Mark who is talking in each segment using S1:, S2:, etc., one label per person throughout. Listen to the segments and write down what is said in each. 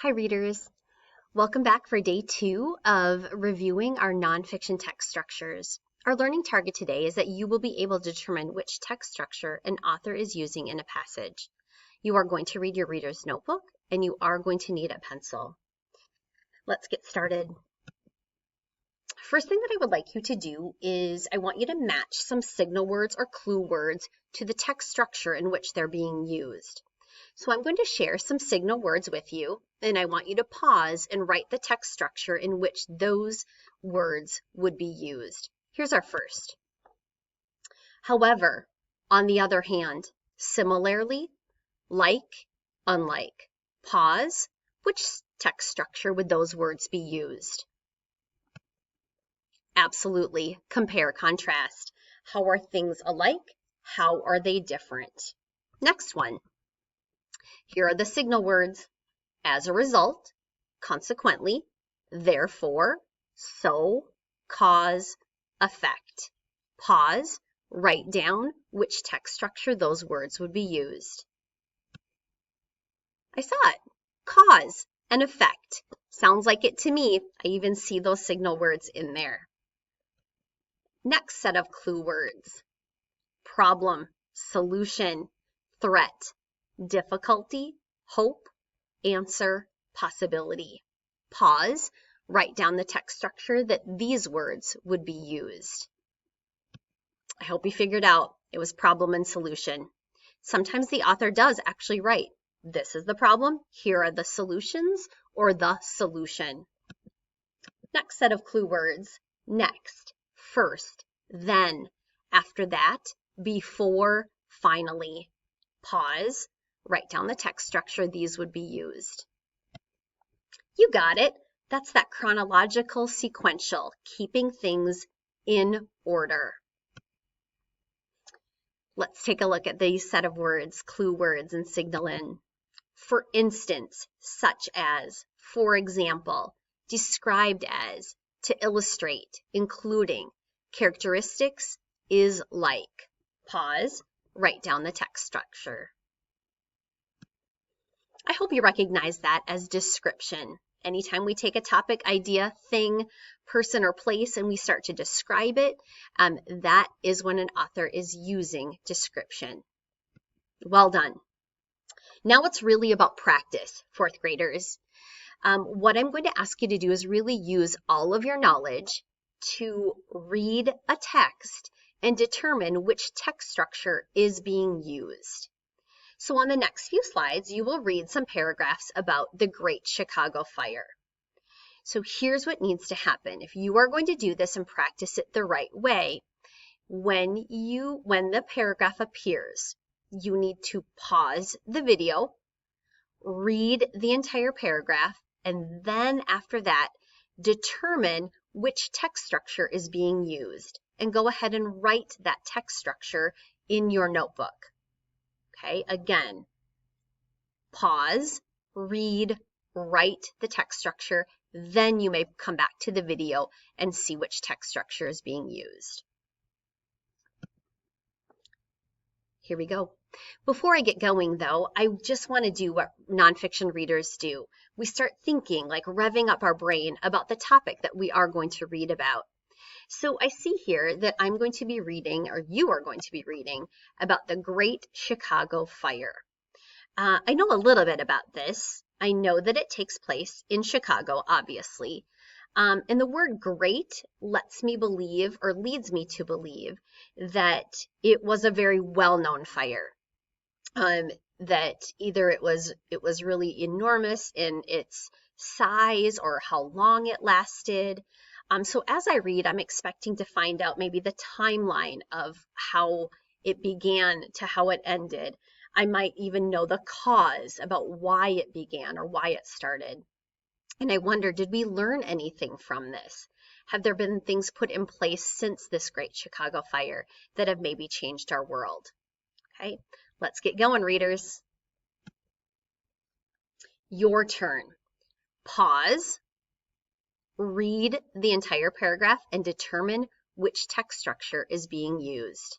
S1: Hi readers, welcome back for day 2 of reviewing our nonfiction text structures. Our learning target today is that you will be able to determine which text structure an author is using in a passage. You are going to read your reader's notebook and you are going to need a pencil. Let's get started. First thing that I would like you to do is I want you to match some signal words or clue words to the text structure in which they're being used. So I'm going to share some signal words with you, and I want you to pause and write the text structure in which those words would be used. Here's our first. However, on the other hand, similarly, like, unlike. Pause. Which text structure would those words be used? Absolutely. Compare, contrast. How are things alike? How are they different? Next one. Here are the signal words. As a result, consequently, therefore, so, cause, effect. Pause, write down which text structure those words would be used. I saw it. Cause and effect. Sounds like it to me. I even see those signal words in there. Next set of clue words. Problem, solution, threat, difficulty, hope, answer, possibility. Pause, write down the text structure that these words would be used. I hope you figured out it was problem and solution. Sometimes the author does actually write, this is the problem, here are the solutions, or the solution. Next set of clue words, next, first, then, after that, before, finally. Pause, write down the text structure these would be used. You got it. That's that chronological sequential, keeping things in order. Let's take a look at these set of words, clue words, and signal in. For instance, such as, for example, described as, to illustrate, including, characteristics, is like. Pause, write down the text structure. I hope you recognize that as description. Anytime we take a topic, idea, thing, person, or place, and we start to describe it, that is when an author is using description. Well done. Now it's really about practice, fourth graders. What I'm going to ask you to do is really use all of your knowledge to read a text and determine which text structure is being used. So on the next few slides, you will read some paragraphs about the Great Chicago Fire. So here's what needs to happen. If you are going to do this and practice it the right way, when the paragraph appears, you need to pause the video, read the entire paragraph, and then after that, determine which text structure is being used, and go ahead and write that text structure in your notebook. Okay, again, pause, read, write the text structure, then you may come back to the video and see which text structure is being used. Here we go. Before I get going though, I just want to do what nonfiction readers do. We start thinking, like revving up our brain about the topic that we are going to read about. So I see here that I'm going to be reading, or you are going to be reading, about the Great Chicago Fire. I know a little bit about this. I know that it takes place in Chicago, obviously. And the word great lets me believe, or leads me to believe, that it was a very well-known fire. That either it was really enormous in its size or how long it lasted. So as I read, I'm expecting to find out maybe the timeline of how it began to how it ended. I might even know the cause about why it began or why it started. And I wonder, did we learn anything from this? Have there been things put in place since this Great Chicago Fire that have maybe changed our world? Okay, let's get going, readers. Your turn. Pause. Read the entire paragraph and determine which text structure is being used.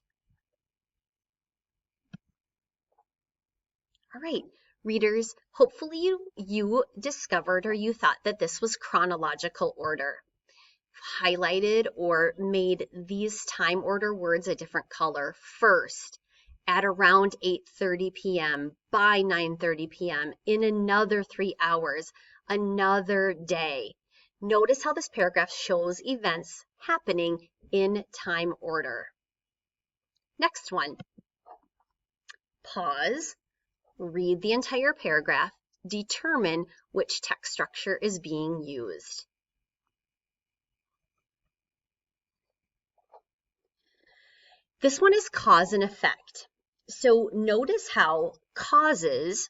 S1: All right, Readers, hopefully you discovered or you thought that this was chronological order. Highlighted or made these time order words a different color. First, at around 8:30 p.m., by 9:30 p.m., in another 3 hours, another day. Notice how this paragraph shows events happening in time order. Next one. Pause, read the entire paragraph, determine which text structure is being used. This one is cause and effect. So notice how causes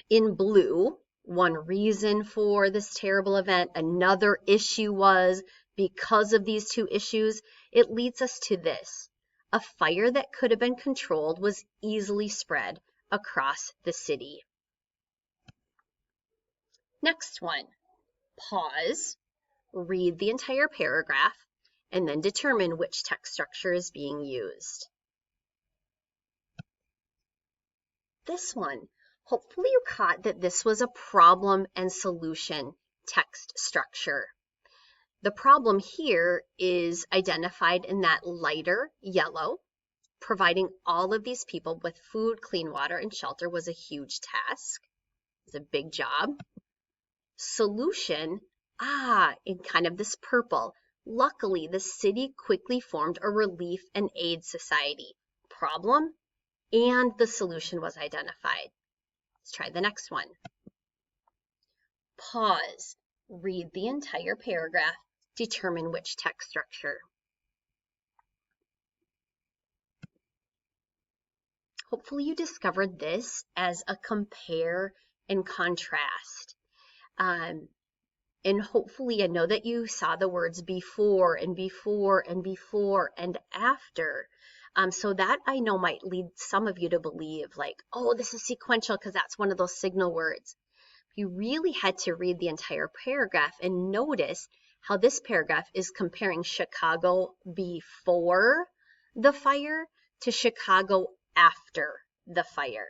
S1: in blue, one reason for this terrible event, another issue was because of these two issues, it leads us to this. A fire that could have been controlled was easily spread across the city. Next one, pause, read the entire paragraph, and then determine which text structure is being used. This one, hopefully you caught that this was a problem and solution text structure. The problem here is identified in that lighter yellow. Providing all of these people with food, clean water, and shelter was a huge task. It's a big job. Solution, in kind of this purple. Luckily, the city quickly formed a relief and aid society. Problem, and the solution was identified. Let's try the next one. Pause, read the entire paragraph, determine which text structure. Hopefully you discovered this as a compare and contrast. And hopefully I know that you saw the words before and before and before and after. So that I know might lead some of you to believe like, oh, this is sequential because that's one of those signal words. You really had to read the entire paragraph and notice how this paragraph is comparing Chicago before the fire to Chicago after the fire.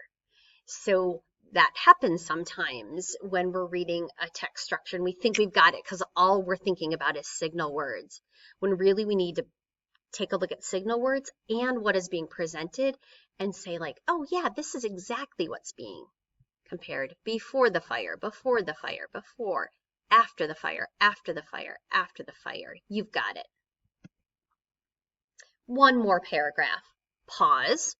S1: So that happens sometimes when we're reading a text structure and we think we've got it because all we're thinking about is signal words, when really we need to take a look at signal words and what is being presented and say like, oh yeah, this is exactly what's being compared. Before the fire, before the fire, before, after the fire, after the fire, after the fire. You've got it. One more paragraph. Pause.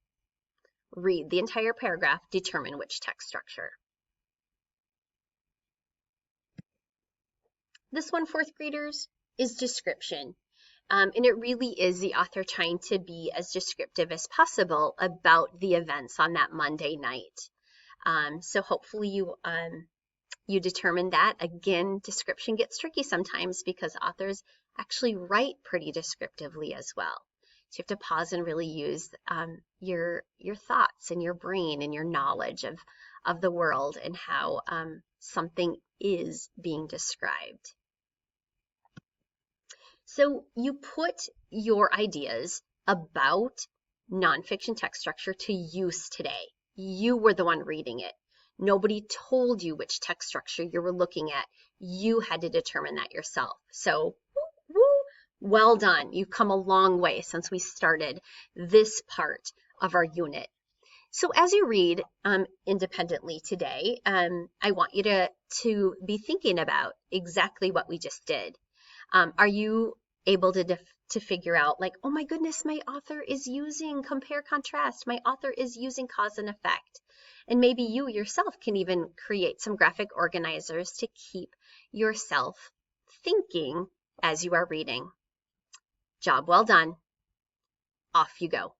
S1: Read the entire paragraph, determine which text structure. This one, fourth graders, is description. And it really is the author trying to be as descriptive as possible about the events on that Monday night. So hopefully you determine that. Again, description gets tricky sometimes because authors actually write pretty descriptively as well. So you have to pause and really use your thoughts and your brain and your knowledge of the world and how something is being described. So you put your ideas about nonfiction text structure to use today. You were the one reading it. Nobody told you which text structure you were looking at. You had to determine that yourself. So well done. You've come a long way since we started this part of our unit. So as you read independently today, I want you to be thinking about exactly what we just did. Are you able to figure out like, oh my goodness, my author is using compare contrast. My author is using cause and effect. And maybe you yourself can even create some graphic organizers to keep yourself thinking as you are reading. Job well done. Off you go.